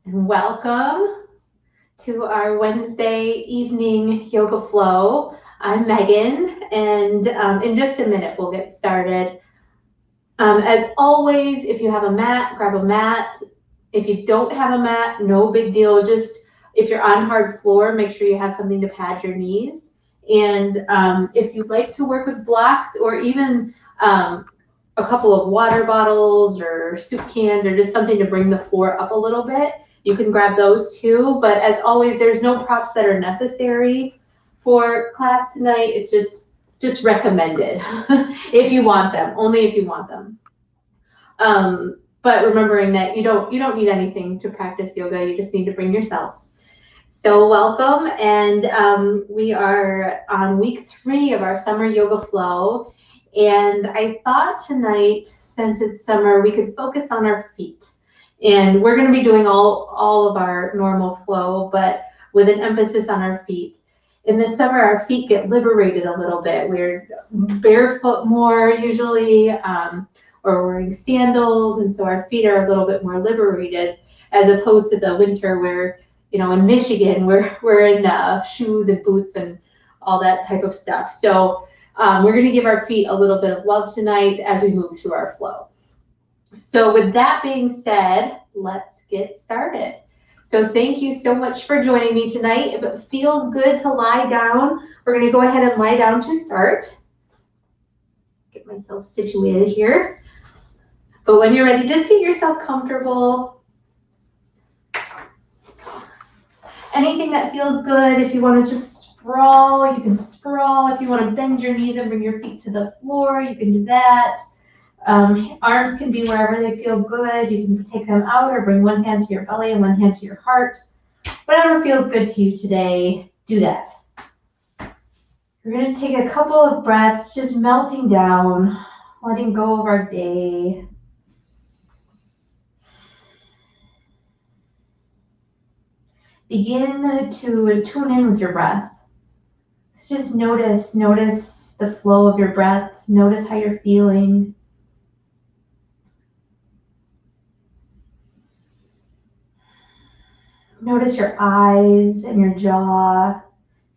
and welcome to our Wednesday evening yoga flow. I'm Megan, and in just a minute we'll get started. As always, if you have a mat, grab a mat. If you don't have a mat, no big deal. Just if you're on hard floor, make sure you have something to pad your knees. And if you'd like to work with blocks or even a couple of water bottles or soup cans or just something to bring the floor up a little bit, you can grab those too. But as always, there's no props that are necessary for class tonight. It's just recommended if you want them, only if you want them. But remembering that you don't need anything to practice yoga, you just need to bring yourself. So welcome, and we are on week 3 of our summer yoga flow. And I thought tonight, since it's summer, we could focus on our feet. And we're going to be doing all of our normal flow, but with an emphasis on our feet. In the summer, our feet get liberated a little bit. We're barefoot more usually, or wearing sandals, and so our feet are a little bit more liberated, as opposed to the winter where, you know, in Michigan, we're in shoes and boots and all that type of stuff. So we're going to give our feet a little bit of love tonight as we move through our flow. So with that being said, let's get started. So thank you so much for joining me tonight. If it feels good to lie down, we're going to go ahead and lie down to start. Get myself situated here. But when you're ready, just get yourself comfortable. Anything that feels good. If you want to just sprawl, you can sprawl. If you want to bend your knees and bring your feet to the floor, you can do that. Arms can be wherever they feel good. You can take them out or bring one hand to your belly and one hand to your heart. Whatever feels good to you today, do that. We're going to take a couple of breaths, just melting down, letting go of our day. Begin to tune in with your breath. Just notice the flow of your breath. Notice how you're feeling. Notice your eyes and your jaw.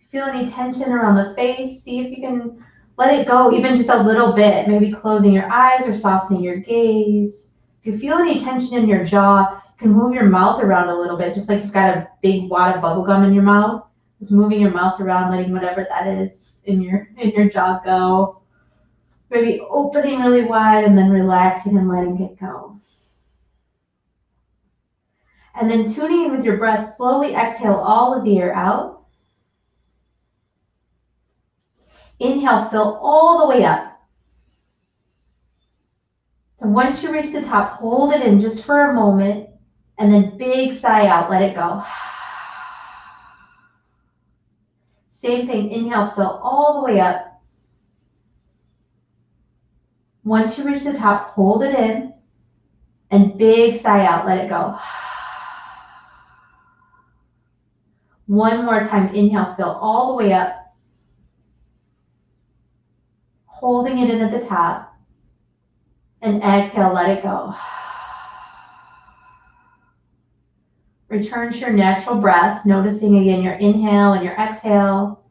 Feel any tension around the face. See if you can let it go, even just a little bit. Maybe closing your eyes or softening your gaze. If you feel any tension in your jaw, you can move your mouth around a little bit, just like you've got a big wad of bubble gum in your mouth. Just moving your mouth around, letting whatever that is in your jaw go. Maybe opening really wide and then relaxing and letting it go. And then tuning in with your breath, slowly exhale all of the air out. Inhale, fill all the way up. And once you reach the top, hold it in just for a moment, and then big sigh out, let it go. Same thing, inhale, fill all the way up. Once you reach the top, hold it in, and big sigh out, let it go. One more time, inhale, fill all the way up. Holding it in at the top. And exhale, let it go. Return to your natural breath, noticing again your inhale and your exhale.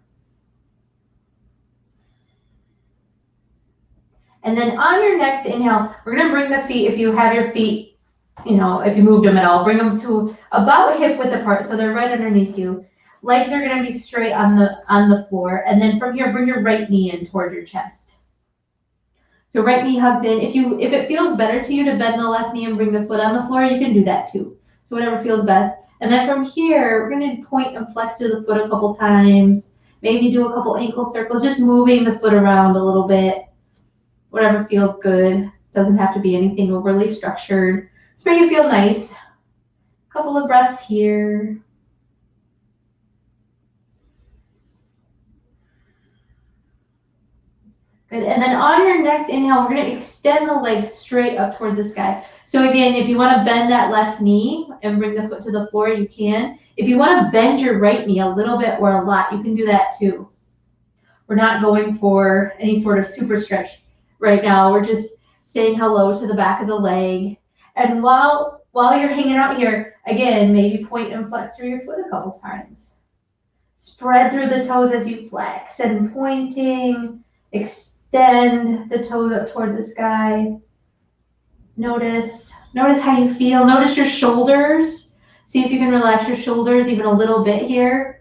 And then on your next inhale, we're going to bring the feet, if you have your feet, if you moved them at all, bring them to about hip width apart so they're right underneath you. Legs are going to be straight on the floor. And then from here, bring your right knee in toward your chest. So right knee hugs in. If it feels better to you to bend the left knee and bring the foot on the floor, you can do that too. So whatever feels best. And then from here, we're going to point and flex through the foot a couple times. Maybe do a couple ankle circles, just moving the foot around a little bit. Whatever feels good. Doesn't have to be anything overly structured. Just make it feel nice. A couple of breaths here. Good. And then on your next inhale, we're going to extend the legs straight up towards the sky. So again, if you want to bend that left knee and bring the foot to the floor, you can. If you want to bend your right knee a little bit or a lot, you can do that too. We're not going for any sort of super stretch right now. We're just saying hello to the back of the leg. And while while you're hanging out here, again, maybe point and flex through your foot a couple times. Spread through the toes as you flex and pointing, extend the toes up towards the sky. Notice how you feel. Notice your shoulders. See if you can relax your shoulders even a little bit here.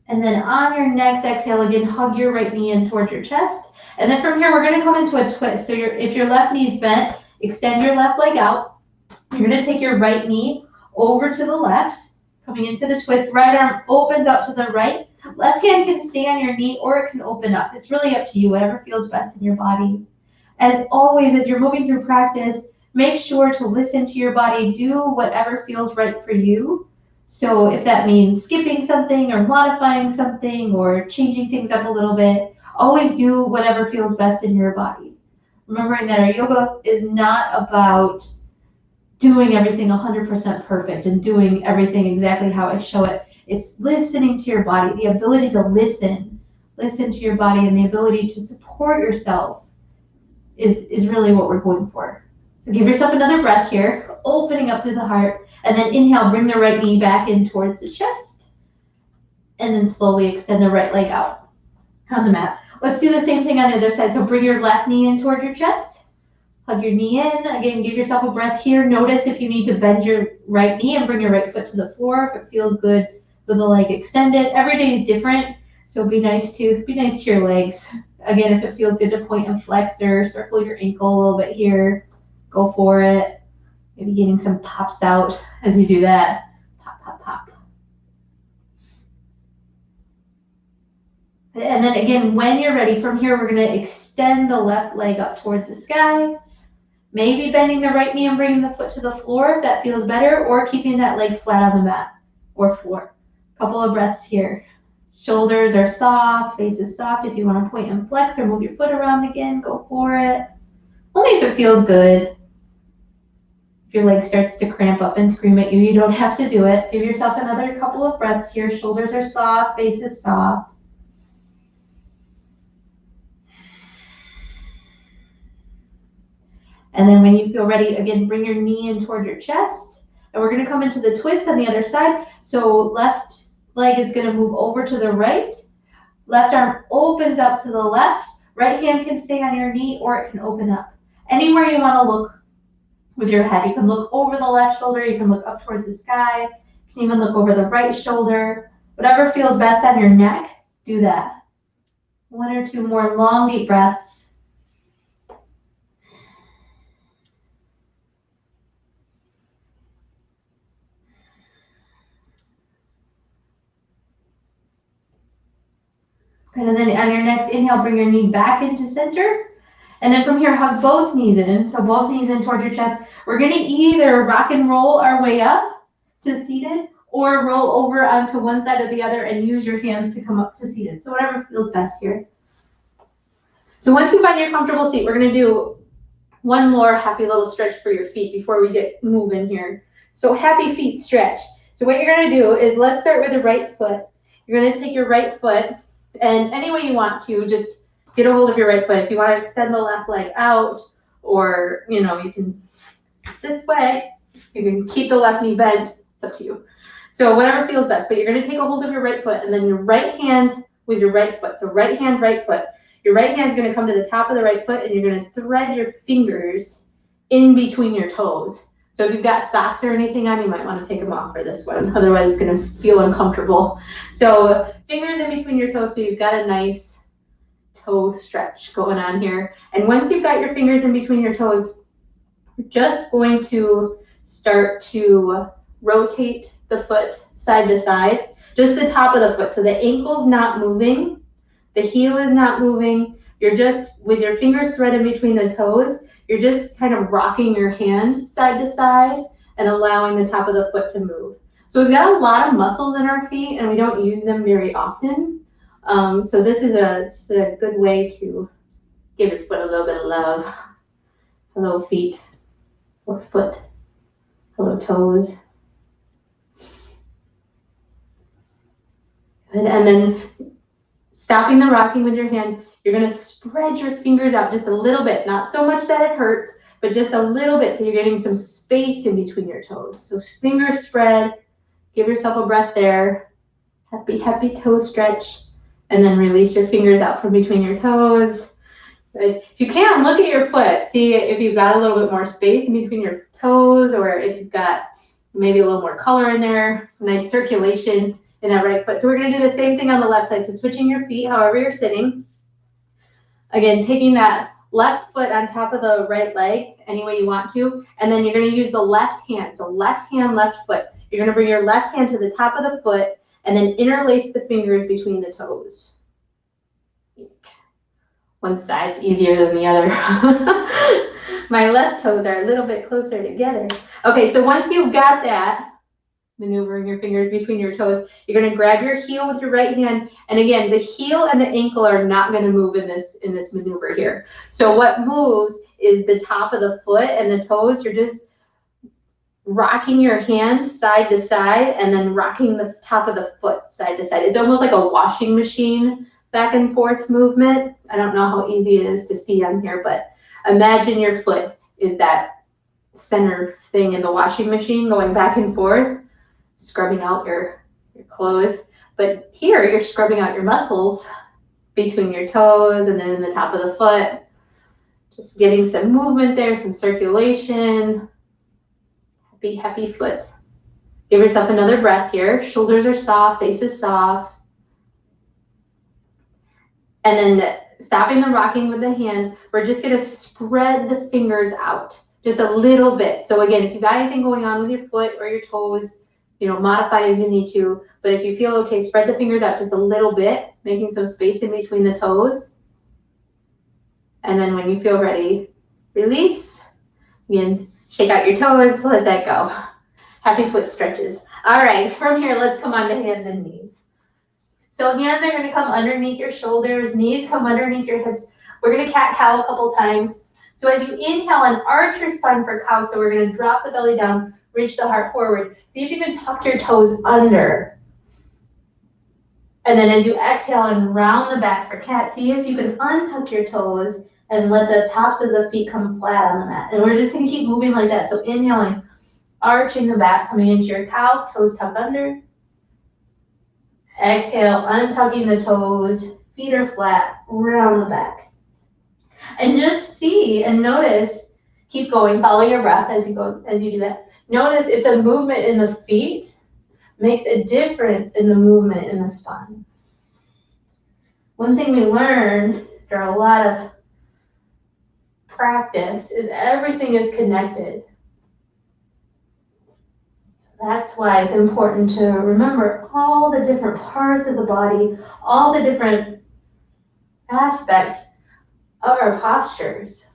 And then on your next exhale, again, hug your right knee in towards your chest. And then from here, we're going to come into a twist. So if your left knee is bent, extend your left leg out. You're going to take your right knee over to the left, coming into the twist. Right arm opens out to the right. Left hand can stay on your knee or it can open up. It's really up to you, whatever feels best in your body. As always, as you're moving through practice, make sure to listen to your body. Do whatever feels right for you. So if that means skipping something or modifying something or changing things up a little bit, always do whatever feels best in your body. Remembering that our yoga is not about doing everything 100% perfect and doing everything exactly how I show it. It's listening to your body, the ability to listen to your body, and the ability to support yourself is really what we're going for. So give yourself another breath here, opening up through the heart, and then inhale, bring the right knee back in towards the chest, and then slowly extend the right leg out on the mat. Let's do the same thing on the other side. So bring your left knee in toward your chest, hug your knee in. Again, give yourself a breath here. Notice if you need to bend your right knee and bring your right foot to the floor, if it feels good with the leg extended. Every day is different, so be nice to your legs. Again, if it feels good to point and flex or circle your ankle a little bit here, go for it. Maybe getting some pops out as you do that. Pop, pop, pop. And then again, when you're ready, from here, we're going to extend the left leg up towards the sky. Maybe bending the right knee and bringing the foot to the floor if that feels better, or keeping that leg flat on the mat or floor. Couple of breaths here. Shoulders are soft, face is soft. If you want to point and flex or move your foot around again, go for it. Only if it feels good. If your leg starts to cramp up and scream at you, you don't have to do it. Give yourself another couple of breaths here. Shoulders are soft, face is soft. And then when you feel ready, again, bring your knee in toward your chest. And we're going to come into the twist on the other side. So left leg is going to move over to the right. Left arm opens up to the left. Right hand can stay on your knee or it can open up. Anywhere you want to look with your head. You can look over the left shoulder. You can look up towards the sky. You can even look over the right shoulder. Whatever feels best on your neck, do that. One or two more long, deep breaths. And then on your next inhale, bring your knee back into center. And then from here, hug both knees in. So both knees in towards your chest. We're going to either rock and roll our way up to seated or roll over onto one side or the other and use your hands to come up to seated. So whatever feels best here. So once you find your comfortable seat, we're going to do one more happy little stretch for your feet before we get moving here. So happy feet stretch. So what you're going to do is let's start with the right foot. You're going to take your right foot, and any way you want to, just get a hold of your right foot. If you want to extend the left leg out, or you can this way, you can keep the left knee bent. It's up to you. So whatever feels best, but you're going to take a hold of your right foot, and then your right hand with your right foot. So right hand, right foot. Your right hand is going to come to the top of the right foot, and you're going to thread your fingers in between your toes. So if you've got socks or anything on, you might want to take them off for this one. Otherwise, it's going to feel uncomfortable. So fingers in between your toes, so you've got a nice toe stretch going on here. And once you've got your fingers in between your toes, you're just going to start to rotate the foot side to side, just the top of the foot. So the ankle's not moving, the heel is not moving. You're just, with your fingers threaded between the toes, you're just kind of rocking your hand side to side and allowing the top of the foot to move. So we've got a lot of muscles in our feet and we don't use them very often. So this is a good way to give your foot a little bit of love. Hello feet, or foot, hello toes. And then Stopping the rocking with your hand, you're going to spread your fingers out just a little bit, not so much that it hurts, but just a little bit so you're getting some space in between your toes. So fingers spread, give yourself a breath there. Happy, happy toe stretch. And then release your fingers out from between your toes. If you can, look at your foot. See if you've got a little bit more space in between your toes, or if you've got maybe a little more color in there, some nice circulation in that right foot. So we're going to do the same thing on the left side. So switching your feet however you're sitting. Again, taking that left foot on top of the right leg any way you want to, and then you're going to use the left hand. So left hand, left foot. You're going to bring your left hand to the top of the foot and then interlace the fingers between the toes. One side's easier than the other. My left toes are a little bit closer together. Okay, so once you've got that, maneuvering your fingers between your toes, you're going to grab your heel with your right hand. And again, the heel and the ankle are not going to move in this maneuver here. So what moves is the top of the foot and the toes. You're just rocking your hand side to side and then rocking the top of the foot side to side. It's almost like a washing machine back and forth movement. I don't know how easy it is to see on here, but imagine your foot is that center thing in the washing machine going back and forth, scrubbing out your clothes. But here you're scrubbing out your muscles between your toes and then in the top of the foot. Just getting some movement there, some circulation. Happy, happy foot. Give yourself another breath here. Shoulders are soft, face is soft. And then stopping the rocking with the hand, we're just going to spread the fingers out just a little bit. So again, if you've got anything going on with your foot or your toes, modify as you need to. But if you feel okay, spread the fingers out just a little bit, making some space in between the toes. And then when you feel ready, release. Again, shake out your toes, let that go. Happy foot stretches. All right, from here, let's come on to hands and knees. So hands are going to come underneath your shoulders, knees come underneath your hips. We're going to cat-cow a couple times. So as you inhale and arch your spine for cow, so we're going to drop the belly down, reach the heart forward. See if you can tuck your toes under. And then as you exhale and round the back for cat, see if you can untuck your toes and let the tops of the feet come flat on the mat. And we're just going to keep moving like that. So inhaling, arching the back, coming into your cow, toes tucked under. Exhale, untucking the toes, feet are flat, round the back. And just see and notice, keep going, follow your breath as you do that. Notice if the movement in the feet makes a difference in the movement in the spine. One thing we learned after a lot of practice is everything is connected. That's why it's important to remember all the different parts of the body, all the different aspects of our postures,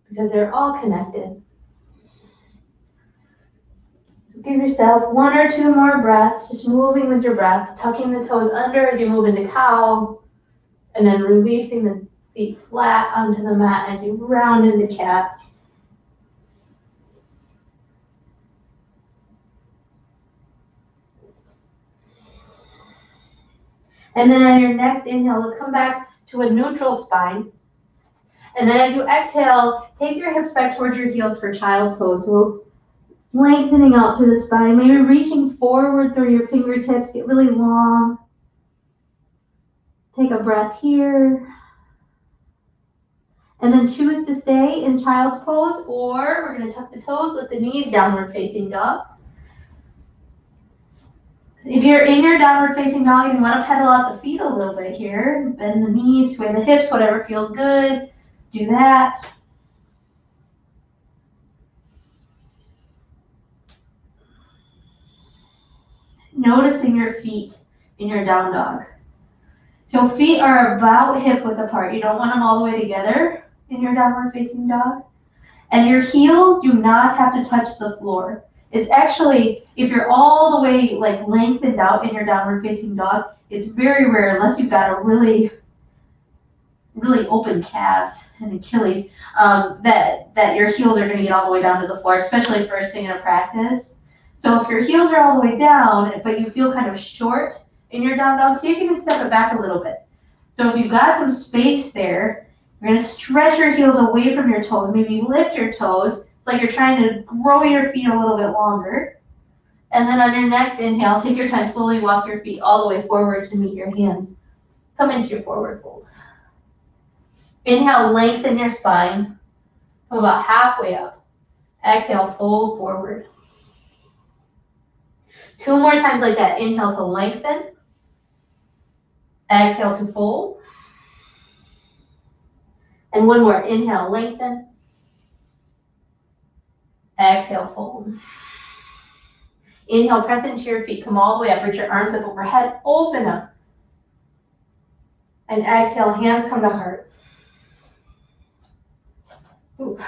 because they're all connected. So give yourself 1 or 2 more breaths, just moving with your breath, tucking the toes under as you move into cow, and then releasing the feet flat onto the mat as you round into cat. And then on your next inhale, let's come back to a neutral spine. And then as you exhale, take your hips back towards your heels for child's pose. So lengthening out through the spine, maybe reaching forward through your fingertips, get really long. Take a breath here. And then choose to stay in child's pose, or we're going to tuck the toes, let the knees downward facing dog. If you're in your downward facing dog and you want to pedal out the feet a little bit here, bend the knees, sway the hips, whatever feels good, do that. Noticing your feet in your down dog. So feet are about hip width apart. You don't want them all the way together in your downward facing dog. And your heels do not have to touch the floor. It's actually, if you're all the way like lengthened out in your downward facing dog, it's very rare, unless you've got a really open calves and Achilles, that your heels are going to get all the way down to the floor, especially first thing in a practice. So if your heels are all the way down, but you feel kind of short in your down dog, see if you can step it back a little bit. So if you've got some space there, you're going to stretch your heels away from your toes. Maybe lift your toes. It's like you're trying to grow your feet a little bit longer. And then on your next inhale, take your time, slowly walk your feet all the way forward to meet your hands. Come into your forward fold. Inhale, lengthen your spine. Come about halfway up. Exhale, fold forward. 2 more times like that. Inhale to lengthen. Exhale to fold. And 1 more. Inhale, lengthen. Exhale, fold. Inhale, press into your feet. Come all the way up. Reach your arms up overhead. Open up. And exhale, hands come to heart. Ooh.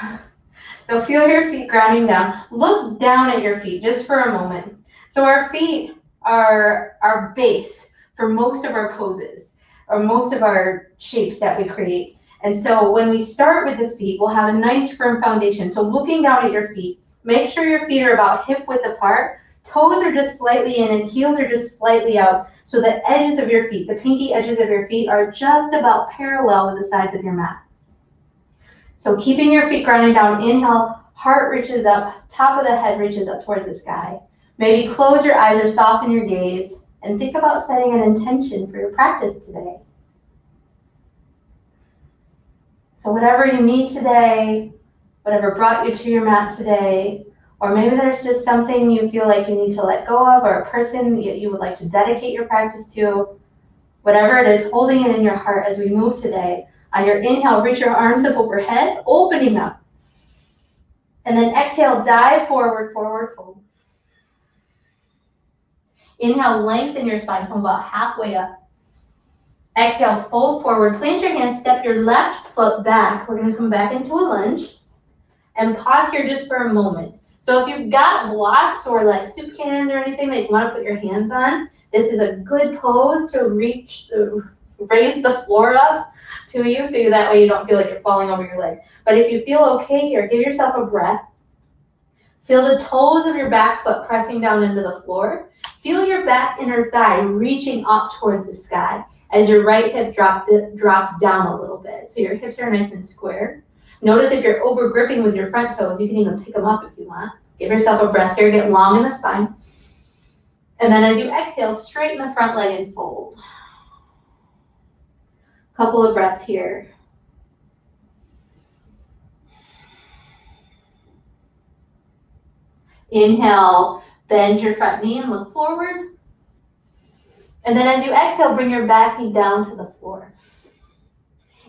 So feel your feet grounding down. Look down at your feet just for a moment. So our feet are our base for most of our poses, or most of our shapes that we create. And so when we start with the feet, we'll have a nice firm foundation. So looking down at your feet, make sure your feet are about hip width apart. Toes are just slightly in and heels are just slightly out. So the edges of your feet, the pinky edges of your feet, are just about parallel with the sides of your mat. So keeping your feet grounding down, inhale, heart reaches up, top of the head reaches up towards the sky. Maybe close your eyes or soften your gaze and think about setting an intention for your practice today. So whatever you need today, whatever brought you to your mat today, or maybe there's just something you feel like you need to let go of, or a person you would like to dedicate your practice to, whatever it is, holding it in your heart as we move today. On your inhale, reach your arms up overhead, opening up. And then exhale, dive forward, forward fold. Inhale, lengthen your spine, come about halfway up. Exhale, fold forward, plant your hands, step your left foot back. We're gonna come back into a lunge and pause here just for a moment. So if you've got blocks or like soup cans or anything that you wanna put your hands on, this is a good pose to raise the floor up to you, so that way you don't feel like you're falling over your legs. But if you feel okay here, give yourself a breath. Feel the toes of your back foot pressing down into the floor. Feel your back inner thigh reaching up towards the sky as your right hip drops down a little bit. So your hips are nice and square. Notice if you're over gripping with your front toes, you can even pick them up if you want. Give yourself a breath here, get long in the spine. And then as you exhale, straighten the front leg and fold. Couple of breaths here. Inhale, bend your front knee and look forward. And then as you exhale, bring your back knee down to the floor.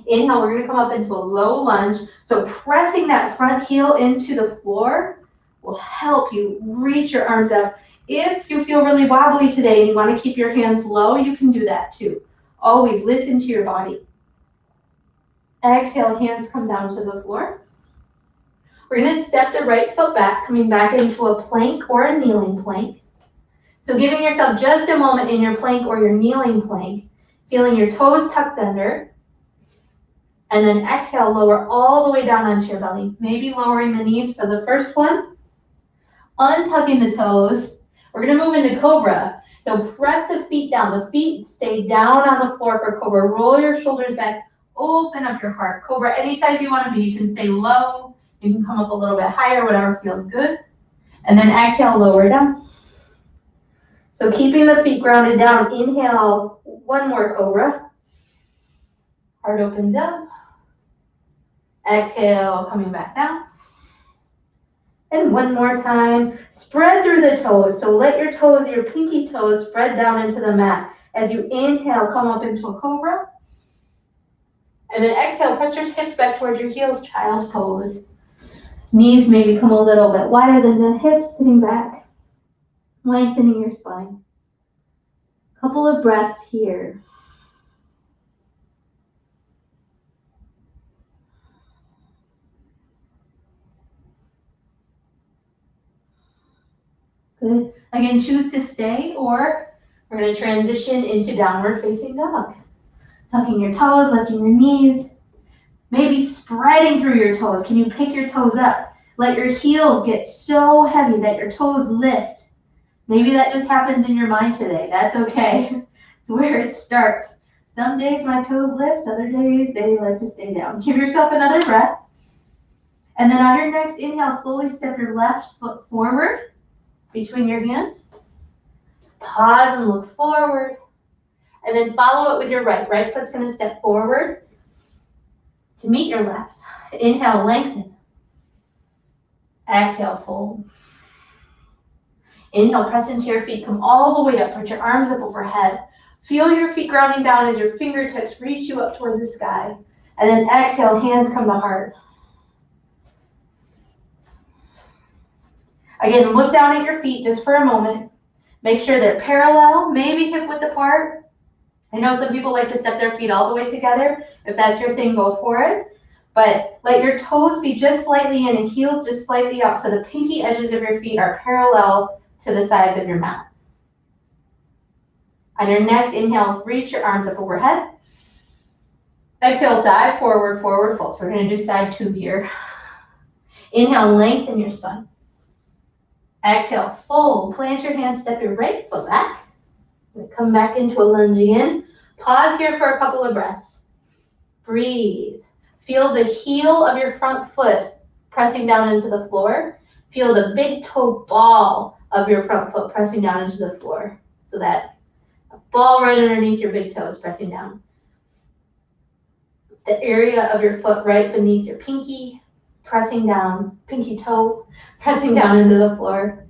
Inhale, we're gonna come up into a low lunge. So pressing that front heel into the floor will help you reach your arms up. If you feel really wobbly today and you wanna keep your hands low, you can do that too. Always listen to your body. Exhale, hands come down to the floor. We're gonna step the right foot back, coming back into a plank or a kneeling plank. So giving yourself just a moment in your plank or your kneeling plank, feeling your toes tucked under. And then exhale, lower all the way down onto your belly. Maybe lowering the knees for the first one. Untucking the toes. We're gonna move into Cobra. So press the feet down. The feet stay down on the floor for Cobra. Roll your shoulders back. Open up your heart. Cobra, any size you want to be. You can stay low. You can come up a little bit higher, whatever feels good. And then exhale, lower down. So keeping the feet grounded down. Inhale, 1 more Cobra. Heart opens up. Exhale, coming back down. And 1 more time. Spread through the toes. So let your toes, your pinky toes, spread down into the mat. As you inhale, come up into a Cobra. And then exhale, press your hips back towards your heels, child's pose. Knees may become a little bit wider than the hips, sitting back, lengthening your spine. Couple of breaths here. Good. Again, choose to stay, or we're going to transition into downward facing dog. Tucking your toes, lifting your knees. Maybe spreading through your toes. Can you pick your toes up? Let your heels get so heavy that your toes lift. Maybe that just happens in your mind today. That's okay. It's where it starts. Some days my toes lift, other days they like to stay down. Give yourself another breath. And then on your next inhale, slowly step your left foot forward between your hands. Pause and look forward. And then follow it with your right. Right foot's going to step forward to meet your left. Inhale, lengthen. Exhale, fold. Inhale, press into your feet. Come all the way up. Put your arms up overhead. Feel your feet grounding down as your fingertips reach you up towards the sky. And then exhale, hands come to heart. Again, look down at your feet just for a moment. Make sure they're parallel, maybe hip width apart. I know some people like to step their feet all the way together. If that's your thing, go for it. But let your toes be just slightly in and heels just slightly up so the pinky edges of your feet are parallel to the sides of your mat. On your next inhale, reach your arms up overhead. Exhale, dive forward, forward fold. So we're going to do side 2 here. Inhale, lengthen your spine. Exhale, fold. Plant your hands, step your right foot back. Come back into a lunge again. Pause here for a couple of breaths. Breathe. Feel the heel of your front foot pressing down into the floor. Feel the big toe ball of your front foot pressing down into the floor. So that ball right underneath your big toe is pressing down. The area of your foot right beneath your pinky, pressing down, pinky toe, pressing down into the floor.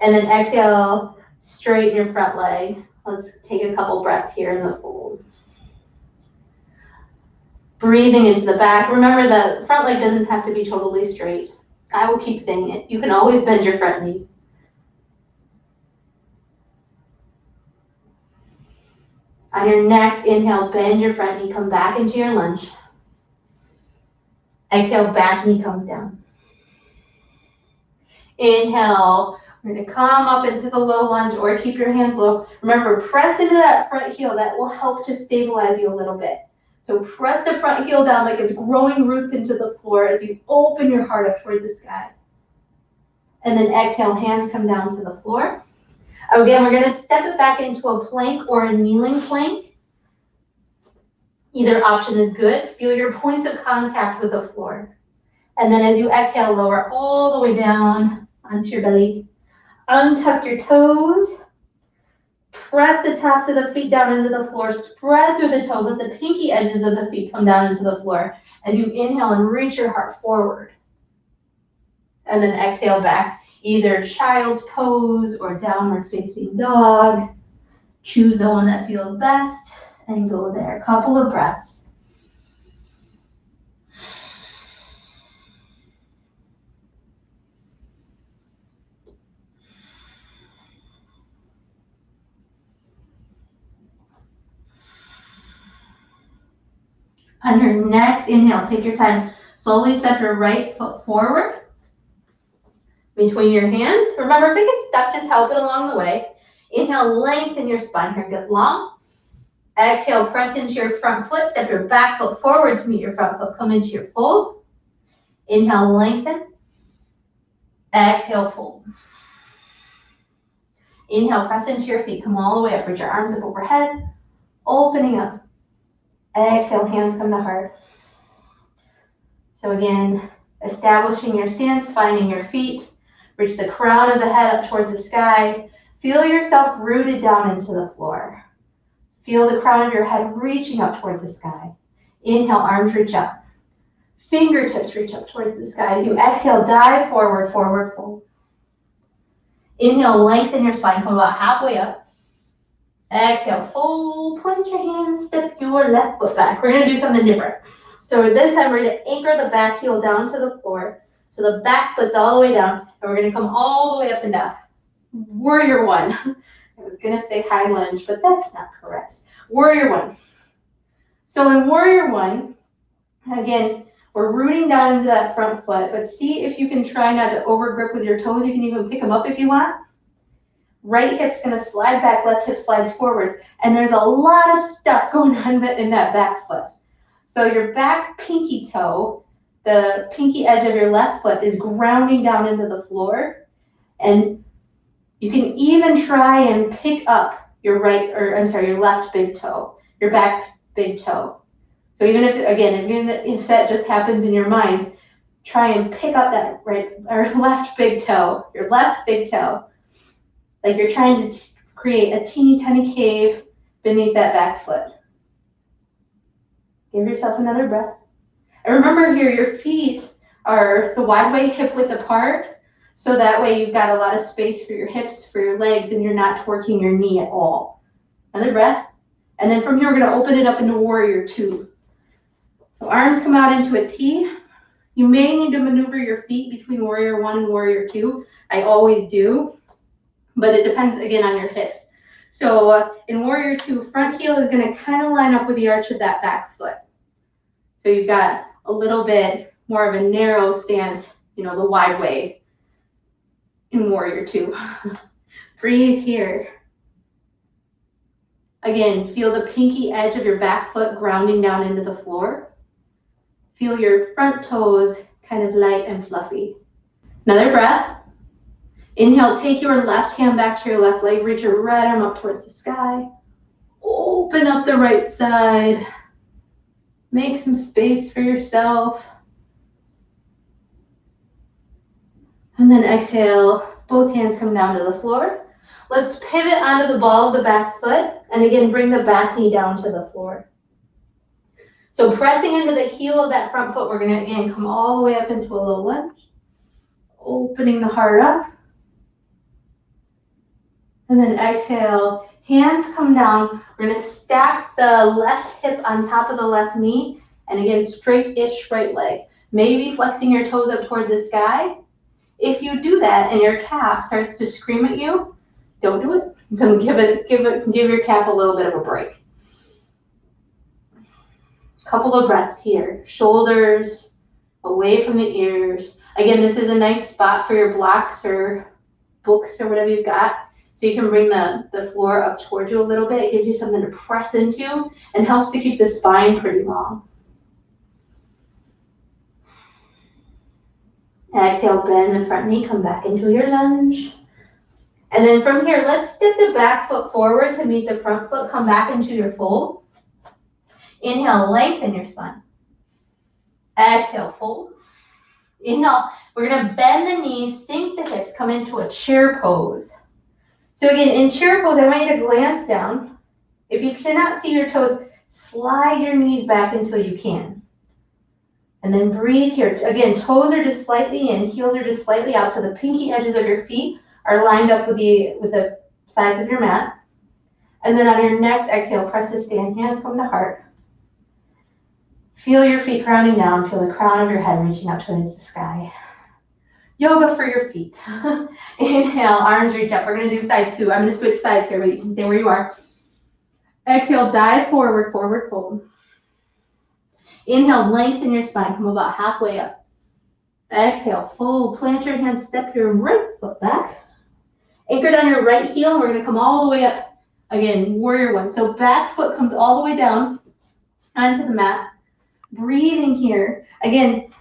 And then exhale, straighten your front leg. Let's take a couple breaths here in the fold. Breathing into the back. Remember, the front leg doesn't have to be totally straight. I will keep saying it. You can always bend your front knee. On your next inhale, bend your front knee, come back into your lunge. Exhale, back knee comes down. Inhale, we're going to come up into the low lunge or keep your hands low. Remember, press into that front heel. That will help to stabilize you a little bit. So press the front heel down like it's growing roots into the floor as you open your heart up towards the sky. And then exhale, hands come down to the floor. Again, we're going to step it back into a plank or a kneeling plank. Either option is good. Feel your points of contact with the floor. And then as you exhale, lower all the way down onto your belly. Untuck your toes. Press the tops of the feet down into the floor. Spread through the toes. Let the pinky edges of the feet come down into the floor as you inhale and reach your heart forward. And then exhale back. Either child's pose or downward facing dog. Choose the one that feels best and go there. A couple of breaths. On your next inhale, take your time. Slowly step your right foot forward between your hands. Remember, if it gets stuck, just help it along the way. Inhale, lengthen your spine here, get long. Exhale, press into your front foot. Step your back foot forward to meet your front foot. Come into your fold. Inhale, lengthen. Exhale, fold. Inhale, press into your feet. Come all the way up. Reach your arms up overhead. Opening up. Exhale, hands come to heart. So again, establishing your stance, finding your feet. Reach the crown of the head up towards the sky. Feel yourself rooted down into the floor. Feel the crown of your head reaching up towards the sky. Inhale, arms reach up. Fingertips reach up towards the sky. As you exhale, dive forward, forward fold. Inhale, lengthen your spine. Come about halfway up. Exhale, fold. Plant your hands. Step your left foot back. We're going to do something different. So this time, we're going to anchor the back heel down to the floor. So the back foot's all the way down. And we're going to come all the way up and down. Warrior one. I was going to say high lunge, but that's not correct. Warrior one. So in warrior one, again, we're rooting down into that front foot, but see if you can try not to overgrip with your toes. You can even pick them up if you want. Right hip's going to slide back, left hip slides forward. And there's a lot of stuff going on in that back foot. So your back pinky toe, the pinky edge of your left foot is grounding down into the floor. And you can even try and pick up your left big toe, your back big toe. So even if that just happens in your mind, try and pick up that right or left big toe, your left big toe. Like you're trying to create a teeny tiny cave beneath that back foot. Give yourself another breath. And remember here, your feet are the wide way hip width apart. So that way you've got a lot of space for your hips, for your legs, and you're not twerking your knee at all. Another breath. And then from here, we're going to open it up into warrior two. So arms come out into a T. You may need to maneuver your feet between warrior one and warrior two. I always do, but it depends again on your hips. So in warrior two, front heel is going to kind of line up with the arch of that back foot. So you've got a little bit more of a narrow stance, the wide way in warrior two. Breathe here. Again, feel the pinky edge of your back foot grounding down into the floor. Feel your front toes kind of light and fluffy. Another breath. Inhale, take your left hand back to your left leg, reach your right arm up towards the sky. Open up the right side. Make some space for yourself. And then exhale, both hands come down to the floor. Let's pivot onto the ball of the back foot. And again, bring the back knee down to the floor. So pressing into the heel of that front foot, we're going to, again, come all the way up into a low lunge. Opening the heart up. And then exhale, hands come down. We're going to stack the left hip on top of the left knee. And again, straight-ish right leg. Maybe flexing your toes up toward the sky. If you do that and your calf starts to scream at you, don't do it. Give your calf a little bit of a break. Couple of breaths here. Shoulders away from the ears. Again, this is a nice spot for your blocks or books or whatever you've got. So you can bring the floor up towards you a little bit. It gives you something to press into and helps to keep the spine pretty long. Exhale, bend the front knee, come back into your lunge. And then from here, let's step the back foot forward to meet the front foot. Come back into your fold. Inhale, lengthen your spine. Exhale, fold. Inhale, we're going to bend the knees, sink the hips, come into a chair pose. So again, in chair pose, I want you to glance down. If you cannot see your toes, slide your knees back until you can. And then breathe here. Again, toes are just slightly in, heels are just slightly out, so the pinky edges of your feet are lined up with the sides of your mat. And then on your next exhale, press to stand, hands come to heart. Feel your feet grounding down, feel the crown of your head reaching out towards the sky. Yoga for your feet. Inhale, arms reach up. We're going to do side two. I'm going to switch sides here, but you can stay where you are. Exhale, dive forward, forward fold. Inhale, lengthen your spine, come about halfway up. Exhale, fold, plant your hands, step your right foot back. Anchored on your right heel, we're going to come all the way up. Again, warrior one. So back foot comes all the way down onto the mat. Breathing here. Again,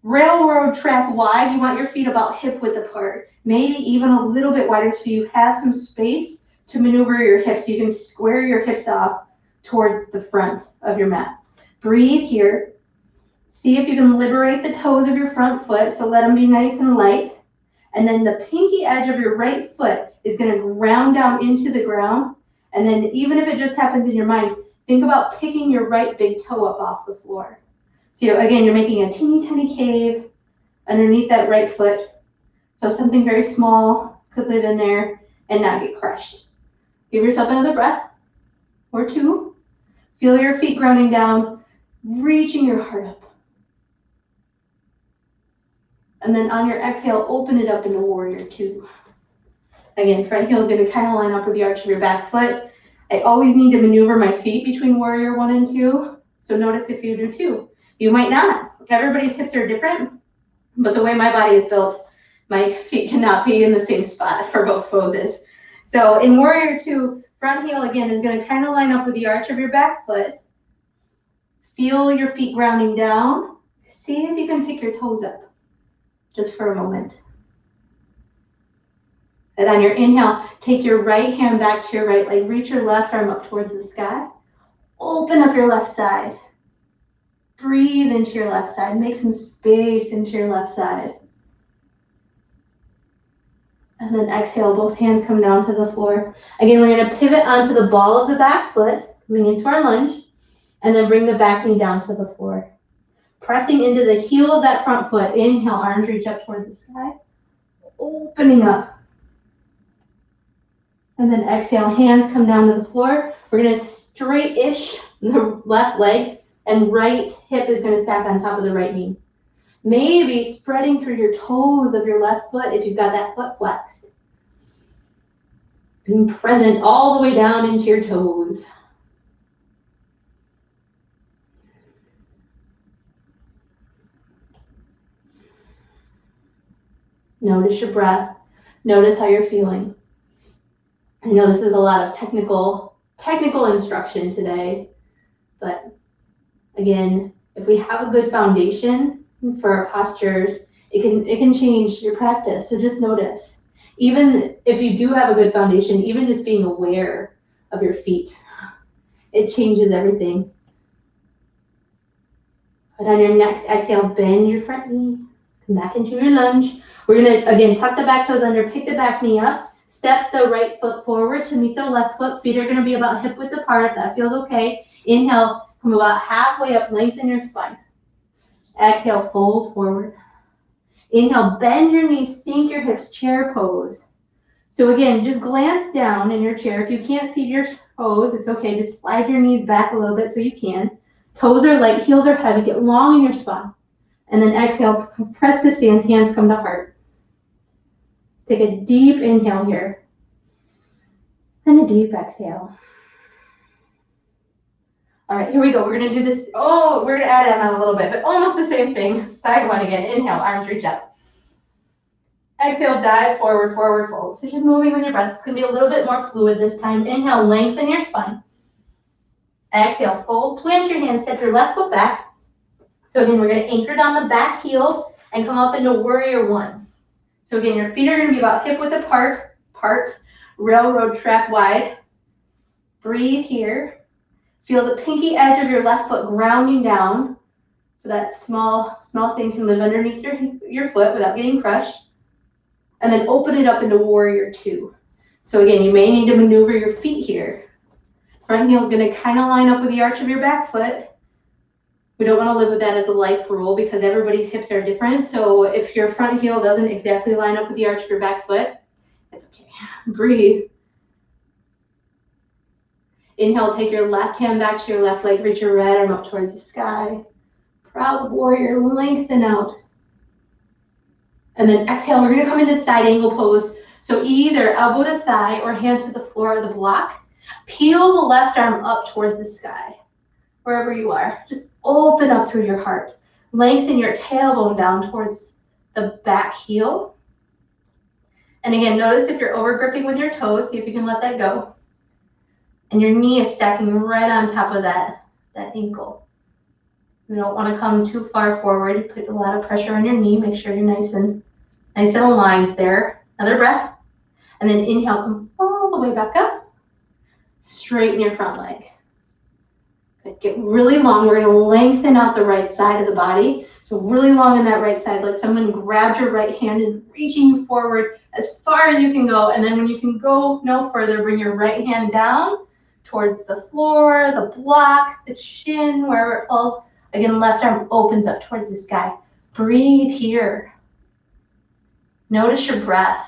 railroad track wide. You want your feet about hip width apart. Maybe even a little bit wider so you have some space to maneuver your hips. You can square your hips off towards the front of your mat. Breathe here. See if you can liberate the toes of your front foot. So let them be nice and light. And then the pinky edge of your right foot is going to ground down into the ground. And then even if it just happens in your mind, think about picking your right big toe up off the floor. So again, you're making a teeny tiny cave underneath that right foot. So something very small could live in there and not get crushed. Give yourself another breath or two. Feel your feet grounding down, reaching your heart up. And then on your exhale, open it up into warrior two. Again, front heel is going to kind of line up with the arch of your back foot. I always need to maneuver my feet between warrior one and two. So notice if you do too. You might not. Everybody's hips are different, but the way my body is built, my feet cannot be in the same spot for both poses. So in warrior two, front heel again is going to kind of line up with the arch of your back foot. Feel your feet grounding down. See if you can pick your toes up just for a moment. And on your inhale, take your right hand back to your right leg. Reach your left arm up towards the sky. Open up your left side. Breathe into your left side. Make some space into your left side. And then exhale, both hands come down to the floor. Again, we're going to pivot onto the ball of the back foot, coming into our lunge, and then bring the back knee down to the floor. Pressing into the heel of that front foot. Inhale, arms reach up towards the sky. Opening up. And then exhale, hands come down to the floor. We're going to straight-ish the left leg, and right hip is going to stack on top of the right knee. Maybe spreading through your toes of your left foot if you've got that foot flexed. Being present all the way down into your toes. Notice your breath. Notice how you're feeling. I know this is a lot of technical instruction today, but again, if we have a good foundation for our postures, it can change your practice. So just notice. Even if you do have a good foundation, even just being aware of your feet, it changes everything. But on your next exhale, bend your front knee, come back into your lunge. We're gonna, again, tuck the back toes under, pick the back knee up, step the right foot forward to meet the left foot. Feet are gonna be about hip width apart if that feels okay. Inhale, come about halfway up, lengthen your spine. Exhale, fold forward. Inhale, bend your knees, sink your hips, chair pose. So again, just glance down in your chair. If you can't see your toes, it's okay. Just slide your knees back a little bit so you can. Toes are light, heels are heavy. Get long in your spine. And then exhale, press to stand, hands come to heart. Take a deep inhale here. And a deep exhale. All right, here we go. We're going to do this. Oh, we're going to add on a little bit, but almost the same thing. Side one again. Inhale, arms reach up. Exhale, dive forward, forward fold. So just moving with your breath. It's going to be a little bit more fluid this time. Inhale, lengthen your spine. Exhale, fold. Plant your hands, step your left foot back. So again, we're going to anchor down the back heel and come up into warrior one. So again, your feet are going to be about hip width apart, railroad track wide. Breathe here. Feel the pinky edge of your left foot grounding down. So that small thing can live underneath your foot without getting crushed. And then open it up into warrior two. So again, you may need to maneuver your feet here. Front heel is going to kind of line up with the arch of your back foot. We don't want to live with that as a life rule because everybody's hips are different. So if your front heel doesn't exactly line up with the arch of your back foot, it's okay. Breathe. Inhale, take your left hand back to your left leg, reach your right arm up towards the sky. Proud warrior, lengthen out. And then exhale, we're gonna come into side angle pose. So either elbow to thigh or hand to the floor of the block. Peel the left arm up towards the sky, wherever you are. Just open up through your heart. Lengthen your tailbone down towards the back heel. And again, notice if you're over gripping with your toes, see if you can let that go. And your knee is stacking right on top of that ankle. You don't want to come too far forward. You put a lot of pressure on your knee. Make sure you're nice and aligned there. Another breath. And then inhale, come all the way back up. Straighten your front leg. Good. Get really long. We're going to lengthen out the right side of the body. So really long in that right side, like someone grabbed your right hand and reaching you forward as far as you can go. And then when you can go no further, bring your right hand down towards the floor, the block, the shin, wherever it falls. Again, left arm opens up towards the sky. Breathe here. Notice your breath.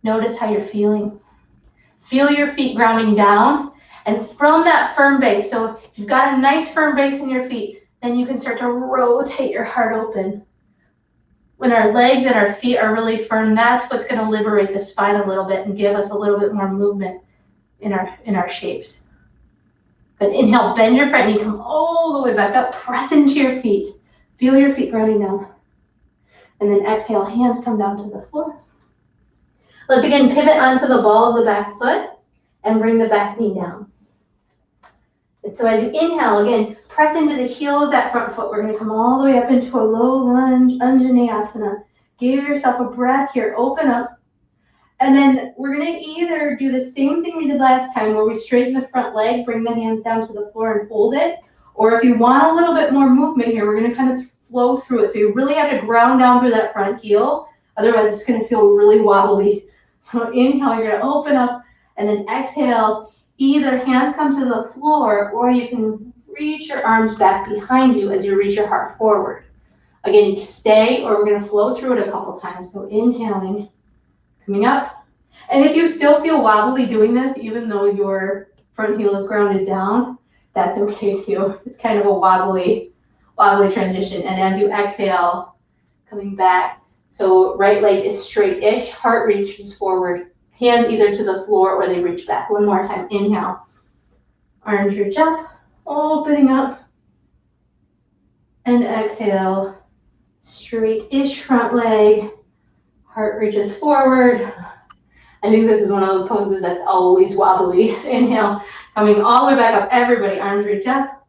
Notice how you're feeling. Feel your feet grounding down. And from that firm base, so if you've got a nice firm base in your feet, then you can start to rotate your heart open. When our legs and our feet are really firm, that's what's going to liberate the spine a little bit and give us a little bit more movement in our shapes. But inhale, bend your front knee, come all the way back up, press into your feet. Feel your feet grounding down. And then exhale, hands come down to the floor. Let's again pivot onto the ball of the back foot and bring the back knee down. And so as you inhale, again, press into the heel of that front foot. We're going to come all the way up into a low lunge, Anjaneyasana. Give yourself a breath here, open up. And then we're gonna either do the same thing we did last time where we straighten the front leg, bring the hands down to the floor and hold it. Or if you want a little bit more movement here, we're gonna kind of flow through it. So you really have to ground down through that front heel. Otherwise it's gonna feel really wobbly. So inhale, you're gonna open up, and then exhale, either hands come to the floor or you can reach your arms back behind you as you reach your heart forward. Again, stay, or we're gonna flow through it a couple times. So inhaling, coming up. And if you still feel wobbly doing this, even though your front heel is grounded down, that's okay too. It's kind of a wobbly transition. And as you exhale, coming back, so right leg is straight-ish, heart reaches forward, hands either to the floor or they reach back. One more time, inhale, arms reach up, opening up, and exhale, straight-ish front leg, heart reaches forward. I think this is one of those poses that's always wobbly. Inhale, coming all the way back up. Everybody, arms reach up.